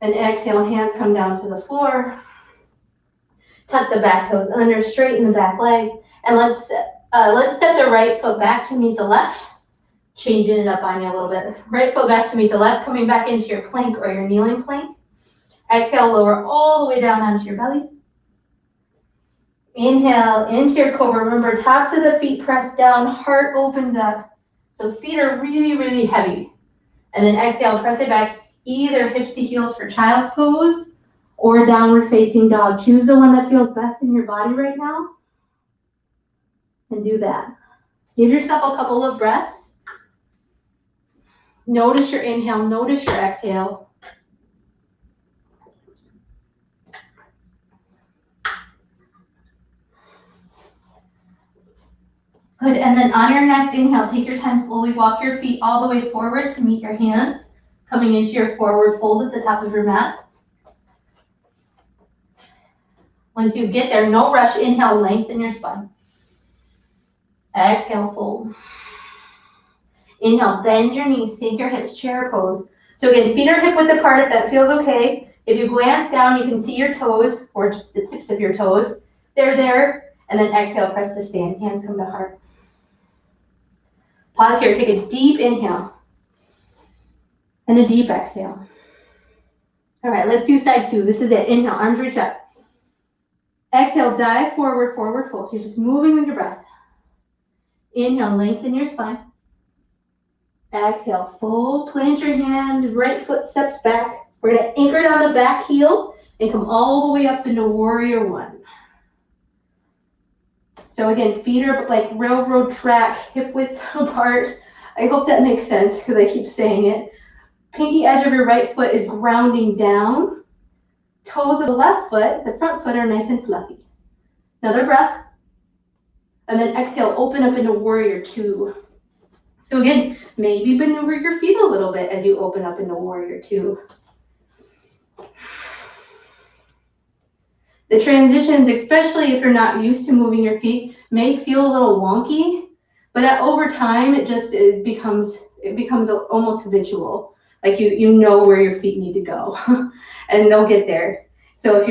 And exhale, hands come down to the floor. Tuck the back toes under, straighten the back leg. And let's step the right foot back to meet the left. Changing it up on you a little bit. Right foot back to meet the left, coming back into your plank or your kneeling plank. Exhale, lower all the way down onto your belly. Inhale into your cobra. Remember, tops of the feet press down, heart opens up. So feet are really, really heavy. And then exhale, press it back, either hips to heels for child's pose or downward facing dog. Choose the one that feels best in your body right now. And do that. Give yourself a couple of breaths. Notice your inhale, notice your exhale. Good, and then on your next inhale, take your time, slowly walk your feet all the way forward to meet your hands, coming into your forward fold at the top of your mat. Once you get there, no rush, inhale, lengthen your spine. Exhale, fold. Inhale, bend your knees, sink your hips, chair pose. So again, feet are hip width apart if that feels okay. If you glance down, you can see your toes, or just the tips of your toes. They're there, and then exhale, press to stand, hands come to heart. Pause here, take a deep inhale and a deep exhale. All right, let's do side two. This is it. Inhale, arms reach up. Exhale, dive forward, forward fold. So you're just moving with your breath. Inhale, lengthen your spine. Exhale, fold, plant your hands, right foot steps back. We're gonna anchor down the back heel and come all the way up into warrior one. So again, feet are like railroad track, hip width apart. I hope that makes sense because I keep saying it. Pinky edge of your right foot is grounding down. Toes of the left foot, the front foot, are nice and fluffy. Another breath. And then exhale, open up into warrior two. So again, maybe maneuver your feet a little bit as you open up into warrior two. The transitions, especially if you're not used to moving your feet, may feel a little wonky, but over time it becomes almost habitual. Like you know where your feet need to go, and they'll get there. So if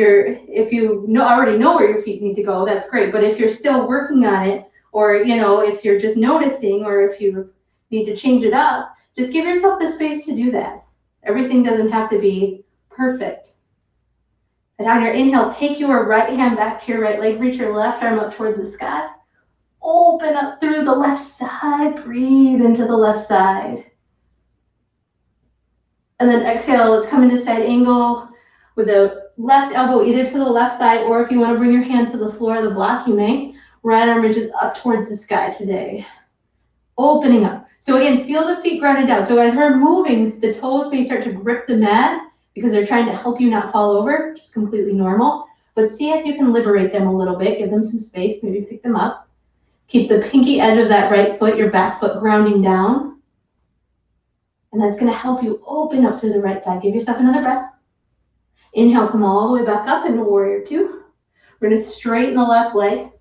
you already know where your feet need to go, that's great. But if you're still working on it, or if you're just noticing, or if you need to change it up, just give yourself the space to do that. Everything doesn't have to be perfect. And on your inhale, take your right hand back to your right leg, reach your left arm up towards the sky. Open up through the left side, breathe into the left side. And then exhale, let's come into side angle with the left elbow either to the left thigh, or if you want to bring your hand to the floor of the block, you may. Right arm reaches up towards the sky today. Opening up. So again, feel the feet grounded down. So as we're moving, the toes may start to grip the mat because they're trying to help you not fall over, which is completely normal. But see if you can liberate them a little bit, give them some space, maybe pick them up. Keep the pinky edge of that right foot, your back foot, grounding down. And that's gonna help you open up through the right side. Give yourself another breath. Inhale, come all the way back up into warrior two. We're gonna straighten the left leg.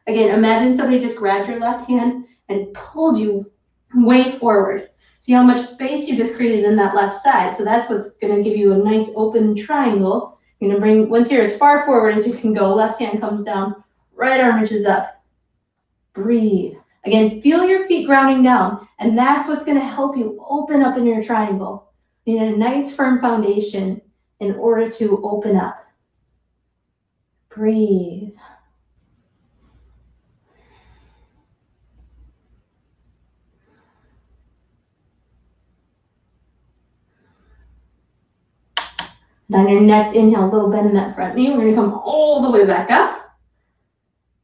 Again, imagine somebody just grabbed your left hand and pulled you way forward. See how much space you just created in that left side. So that's what's gonna give you a nice open triangle. You're gonna bring, once you're as far forward as you can go, left hand comes down, right arm reaches up. Breathe. Again, feel your feet grounding down, and that's what's going to help you open up in your triangle. You need a nice firm foundation in order to open up. Breathe. And on your next inhale, a little bend in that front knee. We're going to come all the way back up.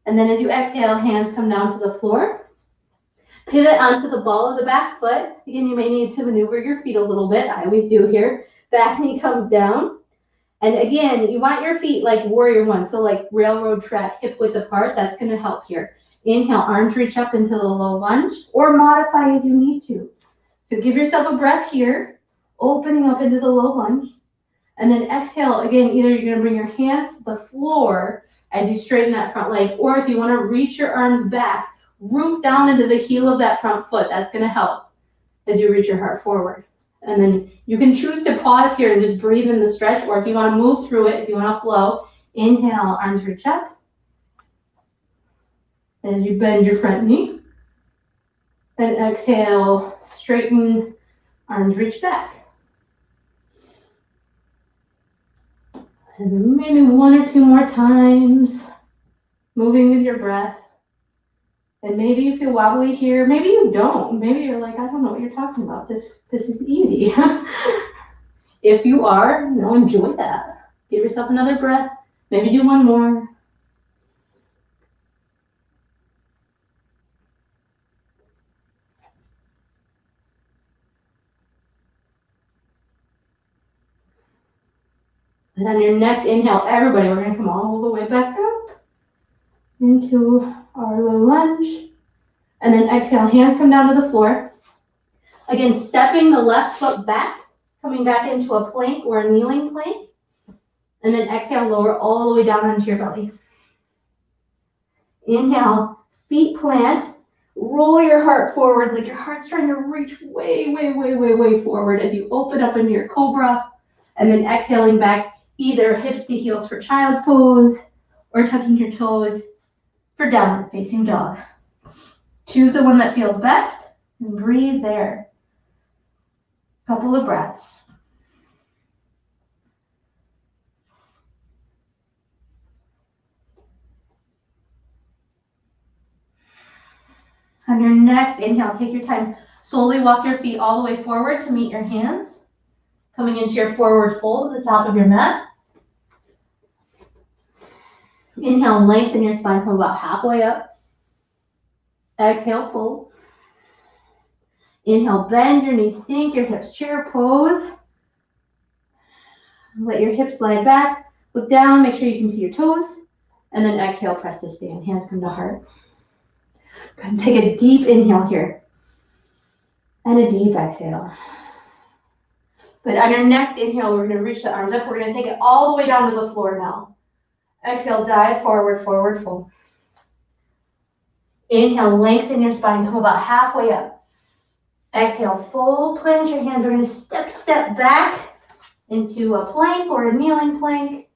And then as you exhale, hands come down to the floor. Pivot onto the ball of the back foot. Again, you may need to maneuver your feet a little bit. I always do here. Back knee comes down. And again, you want your feet like warrior one. So like railroad track, hip width apart. That's going to help here. Inhale, arms reach up into the low lunge or modify as you need to. So give yourself a breath here, opening up into the low lunge. And then exhale, again, either you're going to bring your hands to the floor as you straighten that front leg, or if you want to reach your arms back, root down into the heel of that front foot. That's going to help as you reach your heart forward. And then you can choose to pause here and just breathe in the stretch, or if you want to move through it, if you want to flow, inhale, arms reach up. As you bend your front knee. And exhale, straighten, arms reach back. And then maybe one or two more times, moving with your breath. And maybe you feel wobbly here. Maybe you don't. Maybe you're like, I don't know what you're talking about. This is easy. If you are, enjoy that. Give yourself another breath. Maybe do one more. And on your next inhale, everybody, we're going to come all the way back up into our low lunge. And then exhale, hands come down to the floor. Again, stepping the left foot back, coming back into a plank or a kneeling plank. And then exhale, lower all the way down onto your belly. Inhale, feet plant. Roll your heart forward like your heart's trying to reach way, way, way, way, way forward as you open up into your cobra. And then exhaling back, either hips to heels for child's pose or tucking your toes for downward facing dog. Choose the one that feels best and breathe there. Couple of breaths. On your next inhale, take your time. Slowly walk your feet all the way forward to meet your hands. Coming into your forward fold at the top of your mat. Inhale, lengthen your spine from about halfway up. Exhale, fold. Inhale, bend your knees, sink your hips, chair pose. Let your hips slide back. Look down, make sure you can see your toes. And then exhale, press to stand. Hands come to heart. Go ahead and take a deep inhale here. And a deep exhale. Good. On your next inhale, we're going to reach the arms up. We're going to take it all the way down to the floor now. Exhale, dive forward, forward fold. Inhale, lengthen your spine, come about halfway up. Exhale, full plank your hands. We're going to step back into a plank or a kneeling plank.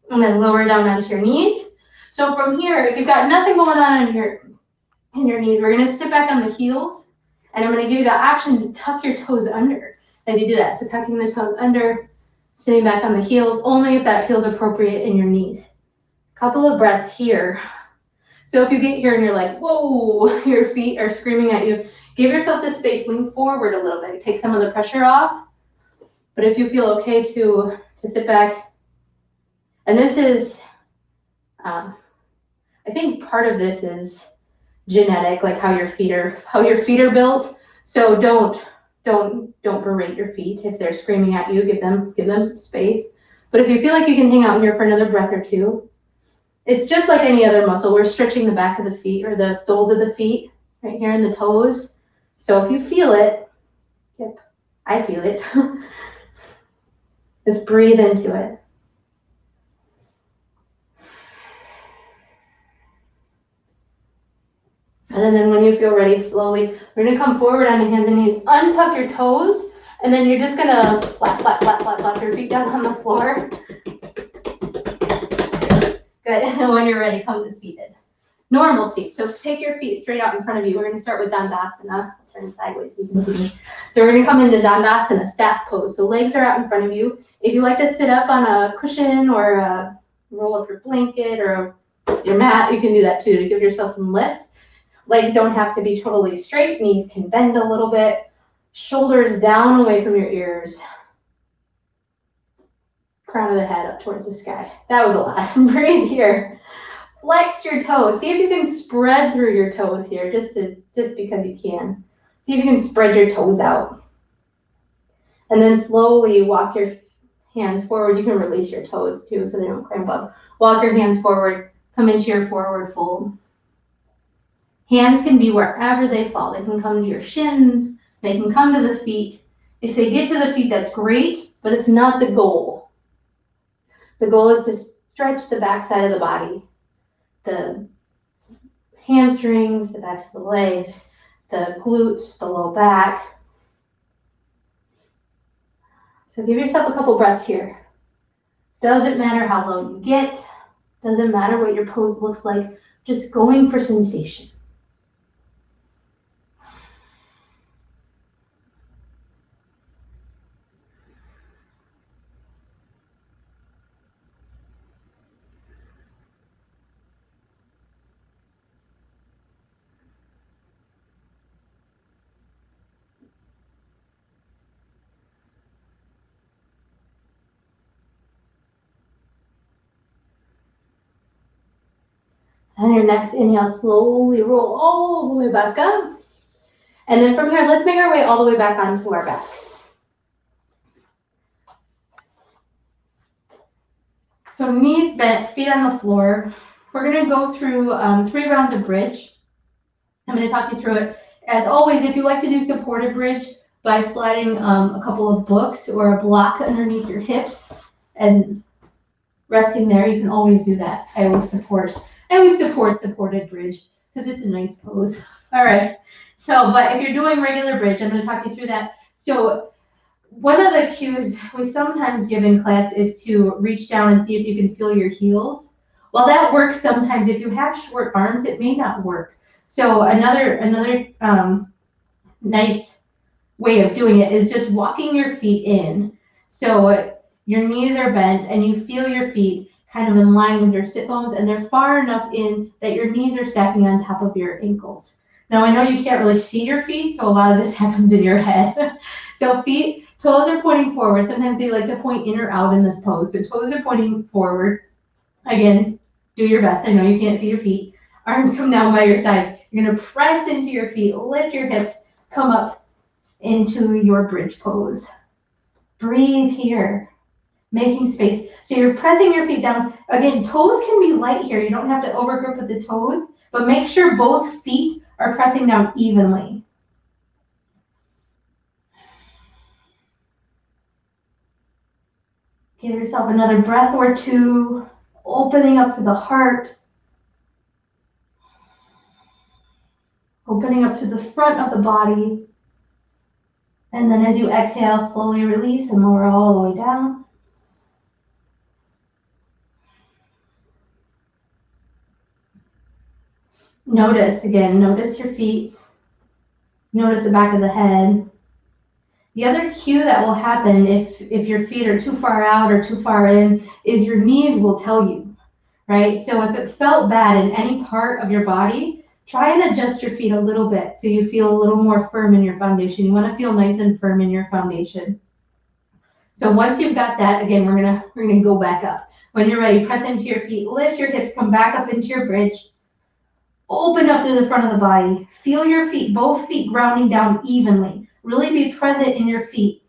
And then lower down onto your knees. So from here, if you've got nothing going on in your knees, we're going to sit back on the heels. And I'm going to give you the option to tuck your toes under as you do that. So tucking the toes under, sitting back on the heels, only if that feels appropriate in your knees. Couple of breaths here. So if you get here and you're like, whoa, your feet are screaming at you, give yourself this space, lean forward a little bit, take some of the pressure off. But if you feel okay to sit back, and this is, I think part of this is genetic, like how your feet are built. So don't berate your feet if they're screaming at you. Give them some space. But if you feel like you can hang out here for another breath or two, it's just like any other muscle. We're stretching the back of the feet or the soles of the feet right here in the toes. So if you feel it, yep, I feel it. Just breathe into it. And then when you feel ready, slowly, we're going to come forward on your hands and knees, untuck your toes, and then you're just going to flap your feet down on the floor. Good. And when you're ready, come to seated. normal seat. So take your feet straight out in front of you. We're going to start with Dandasana. I'll turn sideways so you can see me. So we're going to come into Dandasana, staff pose. So legs are out in front of you. If you like to sit up on a cushion or roll up your blanket or your mat, you can do that too to give yourself some lift. Legs don't have to be totally straight. Knees can bend a little bit. Shoulders down away from your ears. Crown of the head up towards the sky. That was a lot. Breathe here. Flex your toes. See if you can spread through your toes here, just because you can. See if you can spread your toes out. And then slowly walk your hands forward. You can release your toes too so they don't cramp up. Walk your hands forward. Come into your forward fold. Hands can be wherever they fall. They can come to your shins. They can come to the feet. If they get to the feet, that's great, but it's not the goal. The goal is to stretch the back side of the body. The hamstrings, the backs of the legs, the glutes, the low back. So give yourself a couple breaths here. Doesn't matter how low you get. Doesn't matter what your pose looks like. Just going for sensation. And your next inhale, slowly roll all the way back up. And then from here, let's make our way all the way back onto our backs. So knees bent, feet on the floor. We're going to go through 3 rounds of bridge. I'm going to talk you through it. As always, if you like to do supported bridge by sliding a couple of books or a block underneath your hips and resting there, you can always do that. I always support supported bridge because it's a nice pose. All right. So, but if you're doing regular bridge, I'm going to talk you through that. So one of the cues we sometimes give in class is to reach down and see if you can feel your heels. Well, that works sometimes. If you have short arms, it may not work. So another nice way of doing it is just walking your feet in. So your knees are bent and you feel your feet kind of in line with your sit bones, and they're far enough in that your knees are stacking on top of your ankles. Now I know you can't really see your feet, so a lot of this happens in your head. So feet, toes are pointing forward. Sometimes they like to point in or out in this pose. So toes are pointing forward. Again, do your best. I know you can't see your feet. Arms come down by your sides. You're going to press into your feet, lift your hips, come up into your bridge pose. Breathe here, making space. So you're pressing your feet down. Again, toes can be light here. You don't have to overgrip with the toes, but make sure both feet are pressing down evenly. Give yourself another breath or two, opening up to the heart, opening up to the front of the body. And then as you exhale, slowly release and lower all the way down. Notice your feet. Notice the back of the head. The other cue that will happen if your feet are too far out or too far in is your knees will tell you, right? So if it felt bad in any part of your body, try and adjust your feet a little bit so you feel a little more firm in your foundation. You want to feel nice and firm in your foundation. So once you've got that, again, we're gonna go back up. When you're ready, press into your feet, lift your hips, come back up into your bridge. Open up through the front of the body. Feel your feet, both feet grounding down evenly. Really be present in your feet.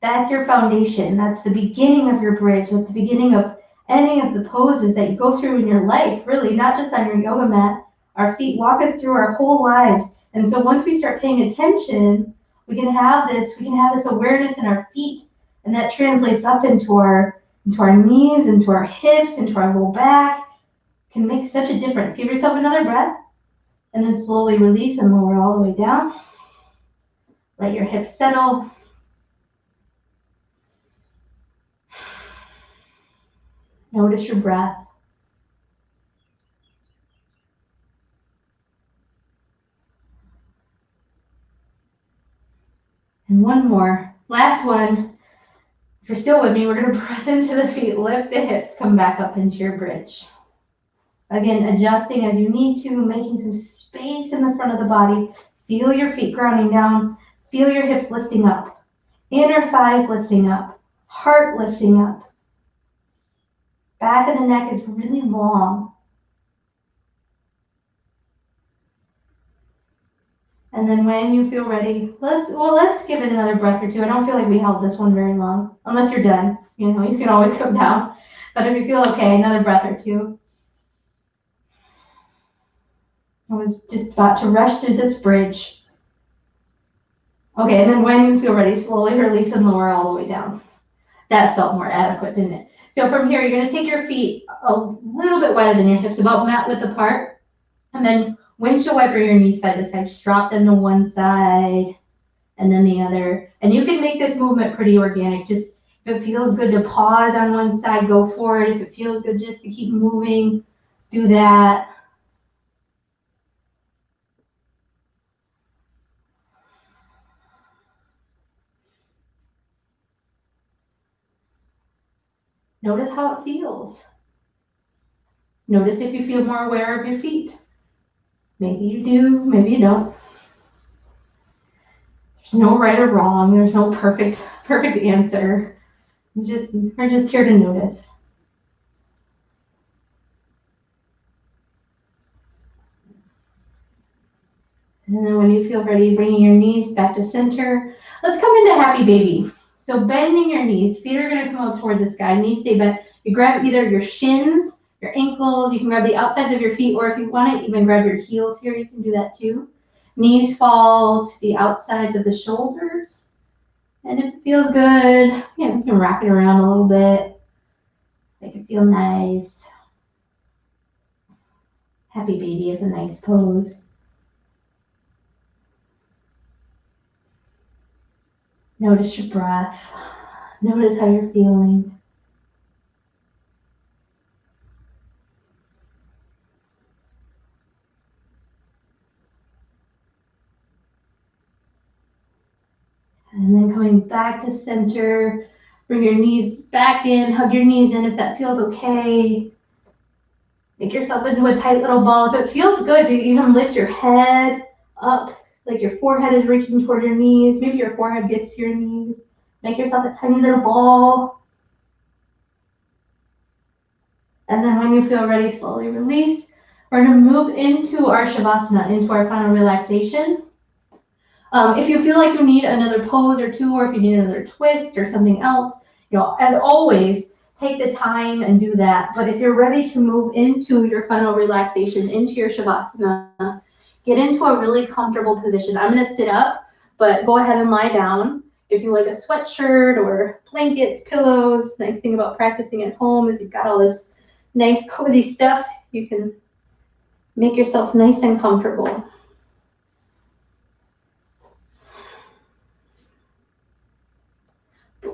That's your foundation. That's the beginning of your bridge. That's the beginning of any of the poses that you go through in your life, really, not just on your yoga mat. Our feet walk us through our whole lives. And so once we start paying attention, we can have this awareness in our feet, and that translates up into our knees, into our hips, into our low back. Can make such a difference. Give yourself another breath, and then slowly release and lower all the way down. Let your hips settle. Notice your breath. And one more. Last one. If you're still with me, we're going to press into the feet, lift the hips, come back up into your bridge. Again, adjusting as you need to, making some space in the front of the body. Feel your feet grounding down. Feel your hips lifting up. Inner thighs lifting up. Heart lifting up. Back of the neck is really long. And then when you feel ready, let's give it another breath or two. I don't feel like we held this one very long, unless you're done. You know, you can always come down. But if you feel okay, another breath or two. I was just about to rush through this bridge. Okay, and then when you feel ready, slowly release and lower all the way down. That felt more adequate, didn't it? So from here, you're going to take your feet a little bit wider than your hips, about mat width apart. And then windshield wiper your knees side to side. Just drop them to one side and then the other. And you can make this movement pretty organic. Just if it feels good to pause on one side, go for it. If it feels good just to keep moving, do that. Notice how it feels. Notice if you feel more aware of your feet. Maybe you do, maybe you don't. There's no right or wrong. There's no perfect answer. We're just here to notice. And then when you feel ready, bringing your knees back to center. Let's come into happy baby. So bending your knees, feet are going to come up towards the sky, knees stay bent. You grab either your shins, your ankles, you can grab the outsides of your feet, or if you want to even grab your heels here, you can do that too. Knees fall to the outsides of the shoulders. And if it feels good, you can wrap it around a little bit. Make it feel nice. Happy baby is a nice pose. Notice your breath. Notice how you're feeling. And then coming back to center, bring your knees back in, hug your knees in if that feels okay. Make yourself into a tight little ball. If it feels good, you even lift your head up, like your forehead is reaching toward your knees. Maybe your forehead gets to your knees. Make yourself a tiny little ball. And then when you feel ready, slowly release. We're going to move into our Shavasana, into our final relaxation. If you feel like you need another pose or two, or if you need another twist or something else, as always, take the time and do that. But if you're ready to move into your final relaxation, into your Shavasana, get into a really comfortable position. I'm going to sit up, but go ahead and lie down. If you like a sweatshirt or blankets, pillows, nice thing about practicing at home is you've got all this nice cozy stuff. You can make yourself nice and comfortable.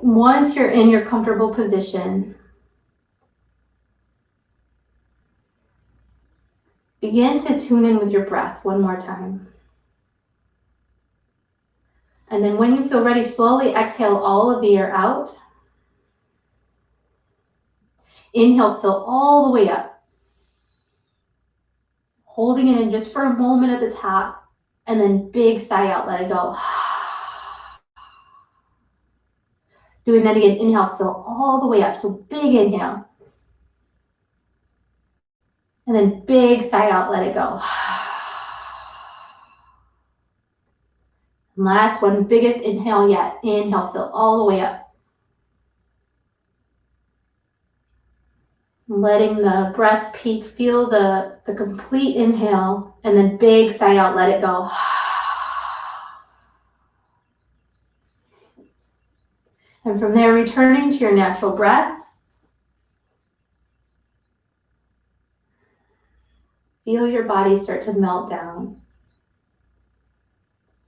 Once you're in your comfortable position, begin to tune in with your breath one more time. And then when you feel ready, slowly exhale all of the air out. Inhale, fill all the way up. Holding it in just for a moment at the top, and then big sigh out, let it go. Doing that again, inhale, fill all the way up. So big inhale. And then big sigh out, let it go. And last one, biggest inhale yet. Inhale, fill all the way up. Letting the breath peak, feel the complete inhale, and then big sigh out, let it go. And from there, returning to your natural breath. Feel your body start to melt down.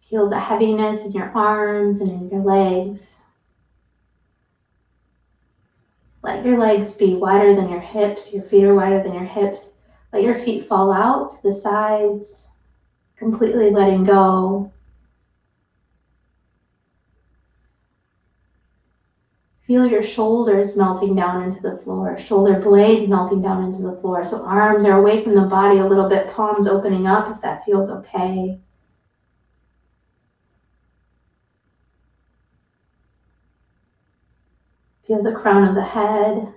Feel the heaviness in your arms and in your legs. Let your legs be wider than your hips. Your feet are wider than your hips. Let your feet fall out to the sides, completely letting go. Feel your shoulders melting down into the floor, shoulder blades melting down into the floor. So arms are away from the body a little bit, palms opening up if that feels okay. Feel the crown of the head.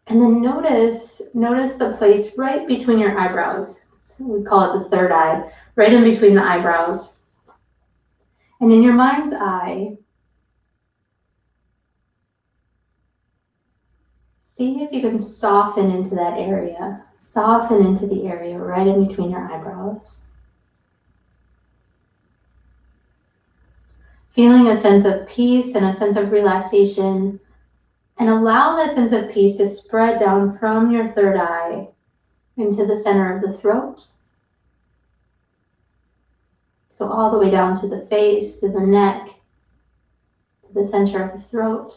And then notice the place right between your eyebrows. So we call it the third eye, right in between the eyebrows. And in your mind's eye, see if you can soften into that area. Soften into the area right in between your eyebrows. Feeling a sense of peace and a sense of relaxation. And allow that sense of peace to spread down from your third eye into the center of the throat. So all the way down through the face, to the neck, to the center of the throat.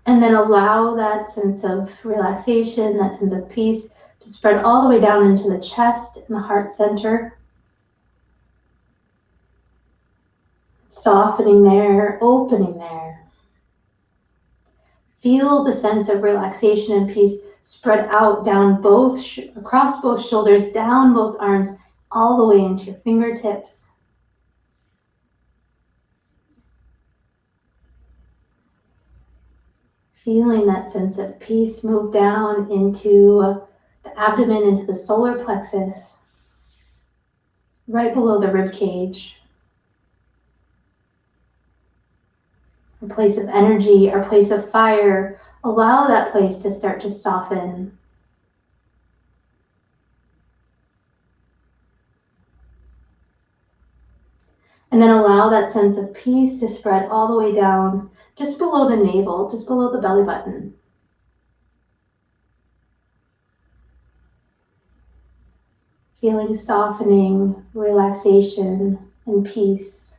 And then allow that sense of relaxation, that sense of peace to spread all the way down into the chest and the heart center. Softening there, opening there. Feel the sense of relaxation and peace spread out down across both shoulders, down both arms, all the way into your fingertips. Feeling that sense of peace move down into the abdomen, into the solar plexus, right below the rib cage. Our place of energy, our place of fire. Allow that place to start to soften. And then allow that sense of peace to spread all the way down, just below the navel, just below the belly button. Feeling softening, relaxation, and peace.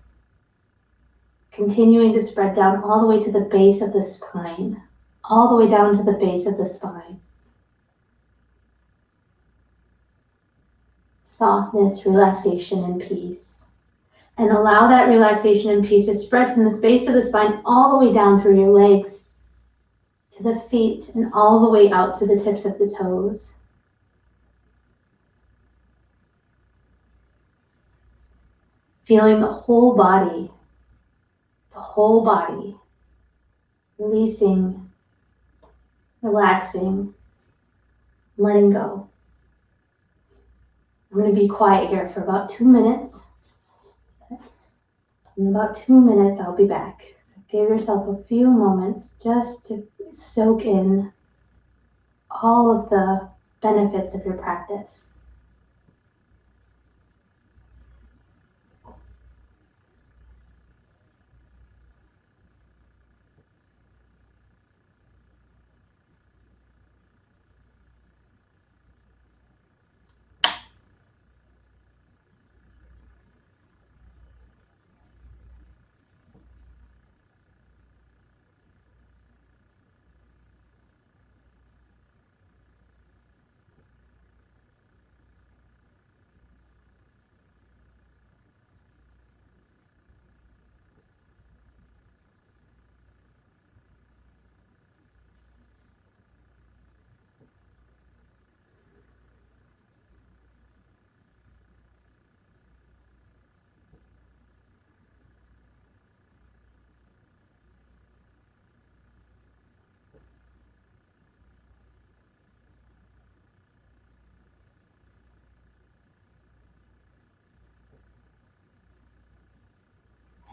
Continuing to spread down all the way to the base of the spine, all the way down to the base of the spine. Softness, relaxation, and peace. And allow that relaxation and peace to spread from the base of the spine all the way down through your legs, to the feet, and all the way out through the tips of the toes. Feeling the whole body, releasing, relaxing, letting go. I'm going to be quiet here for about 2 minutes. In about 2 minutes, I'll be back. So give yourself a few moments just to soak in all of the benefits of your practice.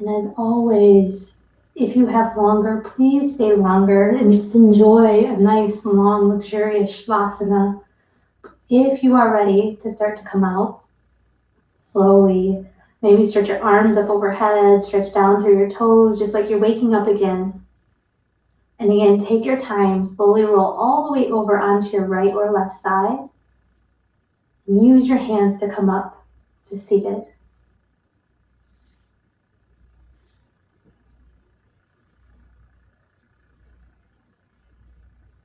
And as always, if you have longer, please stay longer and just enjoy a nice, long, luxurious Shavasana. If you are ready to start to come out, slowly, maybe stretch your arms up overhead, stretch down through your toes, just like you're waking up again. And again, take your time, slowly roll all the way over onto your right or left side. And use your hands to come up to seated.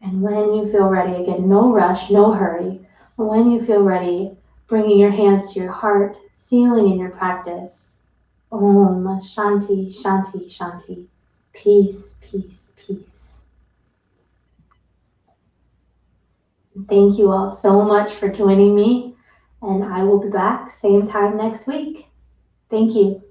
And when you feel ready, again, no rush, no hurry. When you feel ready, Bringing your hands to your heart, sealing in your practice. Om Shanti, Shanti, Shanti. Peace, peace, peace. Thank you all so much for joining me, and I will be back same time next week. Thank you.